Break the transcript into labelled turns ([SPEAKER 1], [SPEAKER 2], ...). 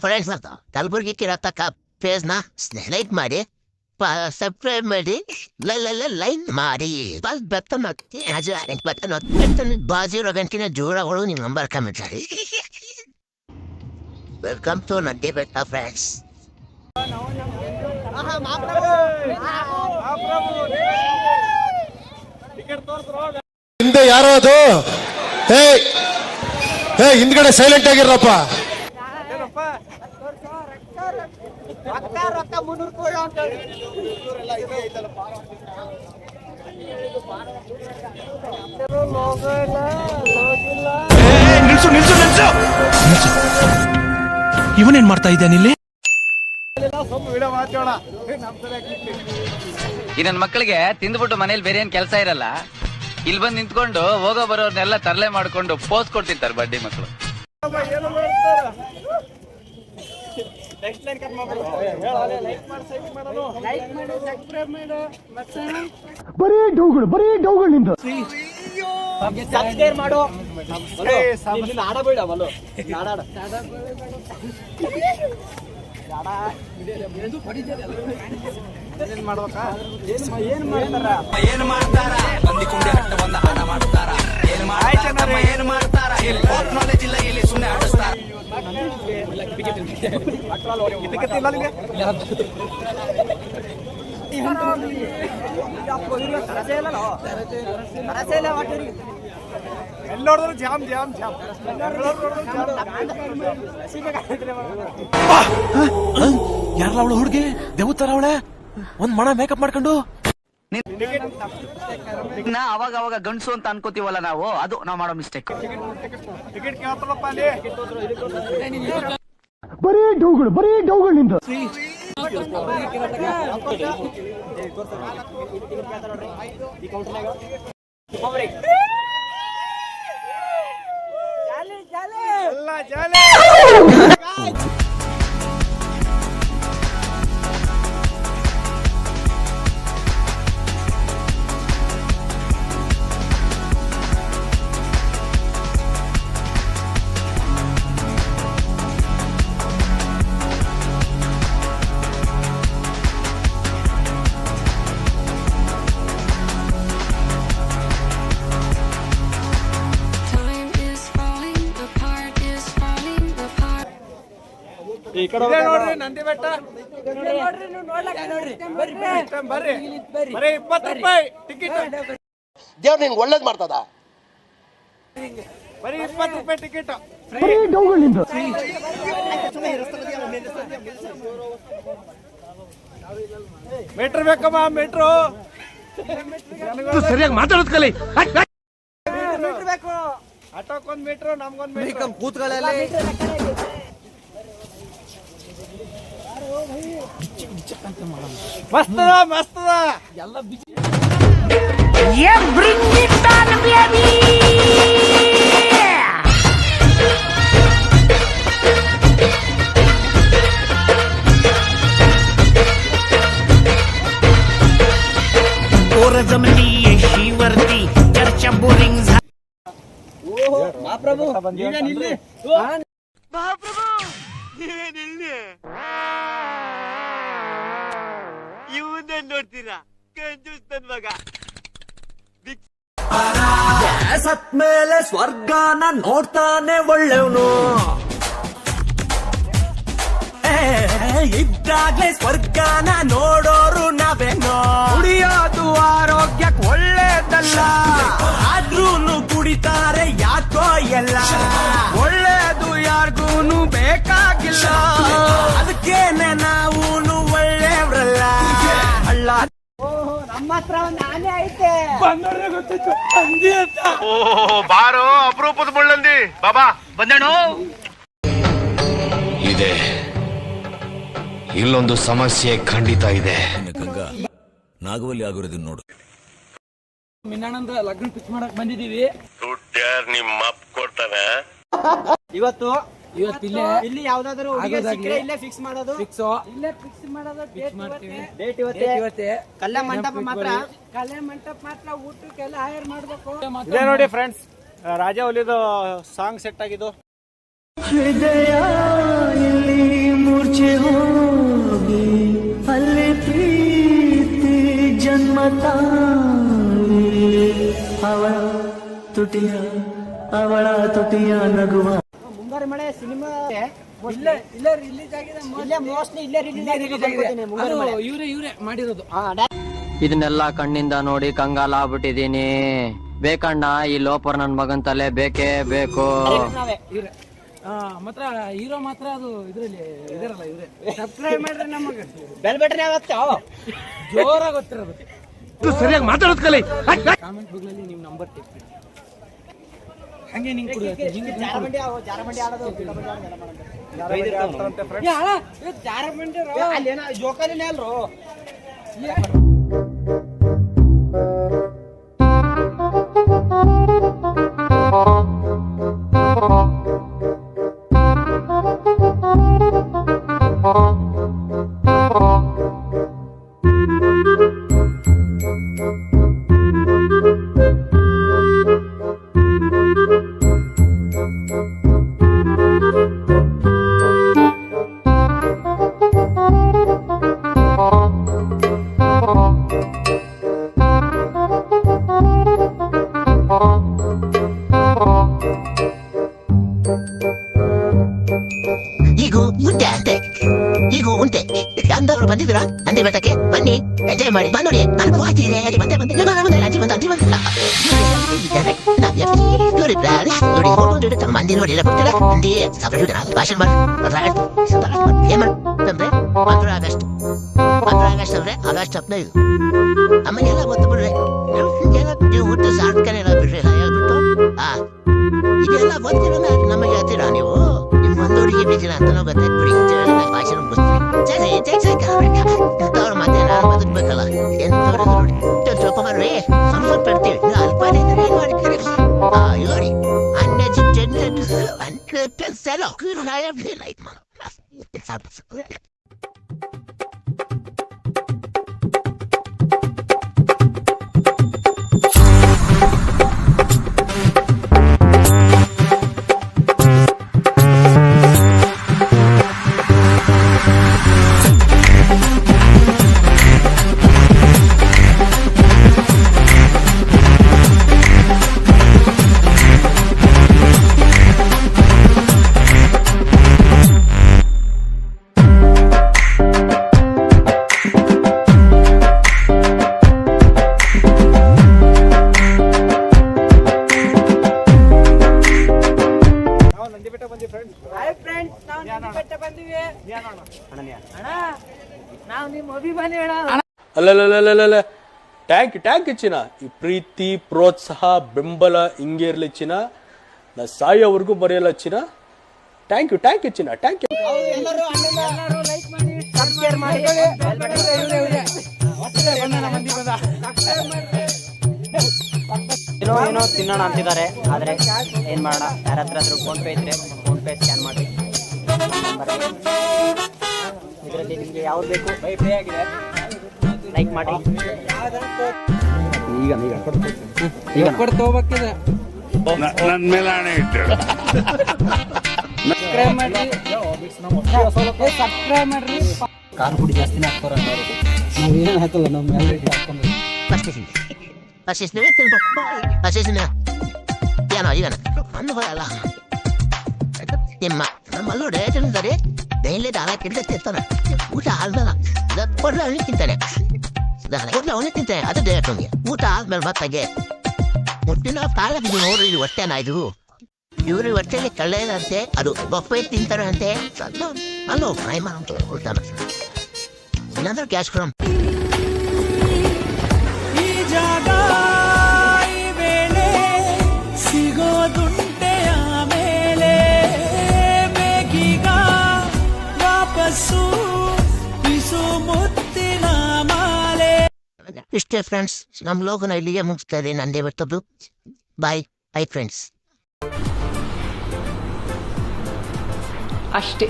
[SPEAKER 1] Friends ಬರ್ತಾವ Kalaburagi ಕಿರತಕ್ಕ ಪೇಜ್ನ like ಮಾಡಿ subscribe ಮಾಡಿ ಲೈನ್ ಮಾಡಿ ಬಟನ್ ಬಟನ್ ಬಾಜಿರೋ ಗಂಟಿನ ಜೋಳಗಳು ನಿಮ್ಮ ನಂಬರ್ ಕಮೆಂಟ್ ಮಾಡಿ. ವೆಲ್ಕಮ್ ಟು ನಡ್ಡಿ ಬೆಟ್ಟ ಫ್ರೆಂಡ್ಸ್.
[SPEAKER 2] ಹಿಂದೆ ಯಾರೋ ಅದು ಹೇ ಹಿಂದ್ಗಡೆ ಸೈಲೆಂಟ್ ಆಗಿರಪ್ಪ.
[SPEAKER 3] ನಿಲ್ಸು ನಿಲ್ಸು ನಿಲ್ಸು ಇವನೇನ್ ಮಾಡ್ತಾ ಇದ್ದಾನೆ ಇಲ್ಲಿ?
[SPEAKER 4] ಈ ನನ್ನ ಮಕ್ಕಳಿಗೆ ತಿಂದ್ಬಿಟ್ಟು ಮನೇಲಿ ಬೇರೆ ಏನ್ ಕೆಲಸ ಇರಲ್ಲ, ಇಲ್ಲಿ ಬಂದು ನಿಂತ್ಕೊಂಡು ಹೋಗೋ ಬರೋರ್ನೆಲ್ಲ ತರಲೆ ಮಾಡ್ಕೊಂಡು ಪೋಸ್ ಕೊಡ್ತಿರ್ತಾರೆ ಬಡ್ಡಿ ಮಕ್ಕಳು.
[SPEAKER 2] ಬರೀ ಡೌಗಳು ನಿಂದು.
[SPEAKER 5] ಎಲ್ಲೋಡಿದ್ರು ಜಾಮ್ ಜಾಮ್ ಜಾಮ್.
[SPEAKER 3] ಯಾರಲ್ಲ ಅವಳು ಹುಡುಗಿ ದೇವತರ ಅವಳೆ ಒಂದ್ ಮಣ ಮೇಕಪ್ ಮಾಡ್ಕೊಂಡು
[SPEAKER 4] ಅವಾಗ ಅವಾಗ ಗಂಡ್ಸು ಅಂತ ಅನ್ಕೋತೀವಲ್ಲ ನಾವು, ಅದು ನಾವು ಮಾಡೋ ಮಿಸ್ಟೇಕ್.
[SPEAKER 5] ಟಿಕೆಟ್ ಕೇಳ್ತಾರಪ್ಪ ಅಲ್ಲಿ.
[SPEAKER 2] ಬರೀ ಡೌಗಳು ನಿಂದು.
[SPEAKER 5] ಎಲ್ಲ ಜಾಲಿ. ನೋಡ್ರಿ ನಂದಿ ಬೆಟ್ಟ. ಬರ್ರಿ ಬರೀ 20 ರೂಪಾಯಿ ಟಿಕೆಟ್.
[SPEAKER 2] ದೇವ್ರು ನಿನ್ಗೆ ಒಳ್ಳೇದ್ ಮಾಡ್ತದ.
[SPEAKER 5] ಬರೀ 20 ರೂಪಾಯಿ ಟಿಕೆಟ್.
[SPEAKER 2] ಬರೀ ಡೌಗಳು ನಿಂದು.
[SPEAKER 5] ಮೀಟ್ರ್ ಬೇಕಮ್ಮ ಮೀಟ್ರು.
[SPEAKER 3] ಸರಿಯಾಗಿ ಮಾತಾಡೋದ್ ಕಲಿ.
[SPEAKER 5] ಆಟೋಕ್ಕೊಂದ್ ಮೀಟ್ರು ನಮ್ಗೊಂದ್ ಮೀಟ್ರು. ಮಸ್ತದ ಮಸ್ತದ ಎಲ್ಲ
[SPEAKER 6] शिवर्ती चर्चा बोरिंग.
[SPEAKER 5] ಮಹಾಪ್ರಭು ನೀವೇನಿಲ್ಲಿ?
[SPEAKER 4] ಇವನ್ನೇನ್ ನೋಡ್ತೀರಾ? ಕಂಜೂಸ್ ಮಗ.
[SPEAKER 6] ಸತ್ಮೇಲೆ ಸ್ವರ್ಗನ ನೋಡ್ತಾನೆ ಒಳ್ಳೆವನು, ಇದ್ದಾಗ್ಲೇ ಸ್ವರ್ಗನ ನೋಡೋರು ನಾವೇನೋ. ಕುಡಿಯೋದು ಆರೋಗ್ಯಕ್ಕೆ ಒಳ್ಳೇದಲ್ಲ, ಆದ್ರೂನು ಕುಡಿತಾರೆ ಯಾಕೋ ಎಲ್ಲ. ಒಳ್ಳೇದು ಯಾರಿಗೂನು ಬೇಕಾಗಿಲ್ಲ, ಅದಕ್ಕೇನೆ ನಾವೂನು ಒಳ್ಳೆಯವ್ರಲ್ಲ. ಅಲ್ಲ
[SPEAKER 7] ನಮ್ಮ ಹತ್ರ ಒಂದು ಆನೆ ಐತೆ.
[SPEAKER 5] ಬಂದೋಡ್ರೆ ಗೊತ್ತಿತ್ತು ಹಂದಿ ಅಂತ.
[SPEAKER 3] ಬಾರೋ ಅಪರೂಪದ ಮುಳ್ಳಂದಿ ಬಾಬಾ ಬಂದೇಣು.
[SPEAKER 8] ಇದೆ ಇಲ್ಲೊಂದು ಸಮಸ್ಯೆ ಖಂಡಿತ ಇದೆ.
[SPEAKER 3] ಗಂಗಾ ನಾಗವಲ್ಲಿ ಆಗಿರೋದನ್ನ ನೋಡು.
[SPEAKER 7] ಮಿನ್ನಣ್ಣಂದ್ರ ಲಗ್ನ ಫಿಕ್ಸ್ ಮಾಡಕ್ ಬಂದಿದೀವಿ.
[SPEAKER 8] ದುಡ್ಡ್ಯಾರ್ ನಿಮ್ಮ ಅಪ್ಪ ಕೊಡ್ತಾನೆ.
[SPEAKER 7] ಇವತ್ತು ಇಲ್ಲಿ ಯಾವ್ದಾದ್ರು ಸಿಕ್ಕರೆ ಇಲ್ಲೇ ಫಿಕ್ಸ್ ಮಾಡೋದು. ಇಲ್ಲೇ ಫಿಕ್ಸ್ ಮಾಡೋದು. ಡೇಟ್ ಇವತ್ತೇ. ಕಲ್ಯಾಣ ಮಂಟಪ ಮಾತ್ರ ಊಟಕ್ಕೆಲ್ಲ ಹೈರ್ ಮಾಡ್ಬೇಕು.
[SPEAKER 5] ಇದೇ ನೋಡಿ ಫ್ರೆಂಡ್ಸ್, ರಾಜ ಹುಲಿದು ಸಾಂಗ್ ಸೆಟ್ ಆಗಿದ್ದು.
[SPEAKER 6] ಹೃದಯ ಇಲ್ಲಿ ಮೂರ್ಛೆ ಹೋಗಿ ಅಲ್ಲಿ ಪ್ರೀತಿ ಜನ್ಮ ತಾಳಿ ಅವಳ ತುಟಿಯ ನಗುವ
[SPEAKER 7] ಮುಂಗಾರು ಮಳೆ ಸಿನಿಮಾ ಇಲ್ಲೇ ರಿಲೀಸ್ ಆಗಿದೆ. ಮೋಸ್ಟ್ಲಿ ಇಲ್ಲೇ ರಿಲೀಸ್ ಆಗಿದೆ. ಇವ್ರೆ ಮಾಡಿರೋದು.
[SPEAKER 9] ಇದನ್ನೆಲ್ಲ ಕಣ್ಣಿಂದ ನೋಡಿ ಕಂಗಾಲ ಆಗ್ಬಿಟ್ಟಿದೀನಿ. ಬೇಕಣ್ಣ ಈ ಲೋಪರ್ ನನ್ ಮಗನ್ ತಲೆ ಬೇಕೇ ಬೇಕು.
[SPEAKER 7] ಮಾತ್ರ ಹೀರೋ ಮಾತ್ರ ಅದು ಇದ್ರಲ್ಲಿ ಇದಾರಲ್ಲ ಇವ್ರೆ. ಸಬ್ಸ್ಕ್ರೈಬ್ ಮಾಡ್ರಿ ನಮಗೆ ಬೆಲ್ ಬಟನ್ ಯಾವತ್ತ ಜೋರಾಗಿ ಗೊತ್ತಿರೋದು.
[SPEAKER 3] ಸರಿಯಾಗಿ ಮಾತಾಡೋದ್ ಕಲಿ.
[SPEAKER 7] ಕಾಮೆಂಟ್ ಬುಕ್ಗಳಲ್ಲಿ ನಿಮ್ಮ ನಂಬರ್ ತೆಗ್ದು ಹಂಗೆ ನಿಂಗೆ ಕೊಡುತ್ತೆ. ಜಾರಬಂಡಿ ಆಡೋದು ಜಾರಬಂಡಿ ಅಲ್ಲೇನ ಜೋಕಾಲಿನೇ ಅಲ್ರು.
[SPEAKER 1] ಈಗ ಉಂಟೆ ಯಾವ್ದಾದ್ರು ಬಂದಿದ್ದೀರಾ ಅಂದೆ ಬೆಟ್ಟಕ್ಕೆ ಬನ್ನಿ ಎಂಜಾಯ್ ಮಾಡಿ ಬಂದ್ ನೋಡಿ ಅನುಭವ ಆಗ್ತಿದೆ. ಬಂದೆ ಮಂದಿ ನೋಡಿ ಭಾಷಣ ಮಾಡಿ ಏನ್ ಮಾಡ್ತಂದ್ರೆ 15 ಆಗಸ್ಟ್ ಅಂದ್ರೆ ಆಗಸ್ಟ್ 15 ನಮಗೆಲ್ಲ ಗೊತ್ತು ಬಿಡ್ರಿ. ನೀವು ಹುಟ್ಟು ಸಾರ್ಥಕನೇ ಎಲ್ಲ ಬಿಡ್ರಿ ಹೇಳ್ಬಿಟ್ಟು ಇದೆಲ್ಲ ಗೊತ್ತಿರೋ ನಮಗೆ ಹೇಳ್ತೀರಾ ನೀವು. ನಿಮ್ ಒಂದೋಡಿಗೆ ಬೇಜಿಲ್ಲ ಅಂತ ನಾವು ಗೊತ್ತಾಗ್ಬಿಡಿ. ಭಾಷಣ ಮುಗಿಸ್ತೀವಿ ಮತ್ತೆ ನಾನು ಬದುಕ್ಬೇಕಲ್ಲ. ಎಂತವ್ರು ನೋಡಿ ಸ್ವಲ್ಪ ಬರ್ರಿ ಸ್ವಲ್ಪ ಇಡ್ತೀವಿ. ಅಲ್ಪ ನೋಡಿ
[SPEAKER 5] ಅಲ್ಲಲ್ಲ ಟ್ಯಾಂಕ್ ಚಿನ್ನ. ಈ ಪ್ರೀತಿ ಪ್ರೋತ್ಸಾಹ ಬೆಂಬಲ ಹಿಂಗೆ ಇರ್ಲಿ ಚಿನ್ನ. ನಾ ಸಾಯೋವರೆಗೂ ಮರೆಯಲ್ಲ ಚಿನ್ನ. ಥ್ಯಾಂಕ್ ಯು ಚಿನ್ನ. Thank you.
[SPEAKER 9] ಏನೋ ತಿನ್ನೋಣ ಅಂತಿದ್ದಾರೆ. ಆದ್ರೆ ಏನ್ ಮಾಡೋಣ, ಯಾರ ಹತ್ರ ಫೋನ್ ಪೇ ಇದ್ರೆ ಫೋನ್ ಪೇ ಸ್ಕ್ಯಾನ್ ಮಾಡಿ. ಇದರಲ್ಲಿ ನಿಮ್ಗೆ ಯಾವ್ದು ಬೇಕು ಲೈಕ್ ಮಾಡಿ.
[SPEAKER 7] ಈಗ ಕೊಡ್ತು ಹೋಗ್ಬೇಕಿದೆ.
[SPEAKER 8] ನನ್ ಮೇಲೆ ಹಣೆ ಇಟ್ಟು
[SPEAKER 7] ಸಬ್ಸ್ಕ್ರೈಬ್ ಮಾಡ್ರಿ.
[SPEAKER 9] ಕಾರ್ ಪುಡಿ ಜಾಸ್ತಿನೇ ಹಾಕ್ತಾರ.
[SPEAKER 7] ನಾವೇನು ಹಾಕಲ್ಲ, ನಮ್ಮ ಹಾಕೊಂಡು
[SPEAKER 1] ನಿಮ್ಮ ನಮ್ಮಲ್ಲೋಡೆ ತಿಂತಾರೆ. ಡೈಲಿ ದಾರ ತಿಂತಾನೆ. ಊಟ ಆದ್ಮೇಲೆ ಕೊಡ್ಲೆ ಅವನಿಗೆ ತಿಂತಾನೆ. ಅವನಿಗೆ ತಿಂತಾನೆ. ಅದು ನಮಗೆ ಊಟ ಆದ್ಮೇಲೆ ಮತ್ತಾಗೆ ಮುಟ್ಟಿನ ಕಾಲ ನೋಡ್ರಿ. ಇದು ಹೊಟ್ಟೆನ ಇದು ಇವ್ರ ಹೊಟ್ಟೆಗೆ ಕಳ್ಳೆದಂತೆ. ಅದು ಬೊಪ್ಪೆ ತಿಂತಾರೆ ಅಂತೆ. ಅಲ್ಲೋ ಫ್ರೈ ಮಾಡಿ ಊಟ ಮಾಡ್ತಾರೆ. ಇಲ್ಲಾಂದ್ರೆ ಕ್ಯಾಶ್ ಫ್ರಮ್
[SPEAKER 6] ಈ ಜಾಗ ಈ ವೇಳೆ ಸಿಗೋದುಂಟೆ ಆಮೇಲೆ ಬೇಕೀಗ ವಾಪಸ್ಸು ಬಿಸು ಮುತ್ತಿನ ಮಾಲೆ.
[SPEAKER 1] ಇಷ್ಟೇ ಫ್ರೆಂಡ್ಸ್, ನಮ್ಮ ಲೋಗನ ಇಲ್ಲಿಗೆ ಮುಗಿಸ್ತಾ ಇದೆ. ನಂದೇ ಬರ್ತದ್ದು. Bye friends.
[SPEAKER 10] ಅಷ್ಟೇ.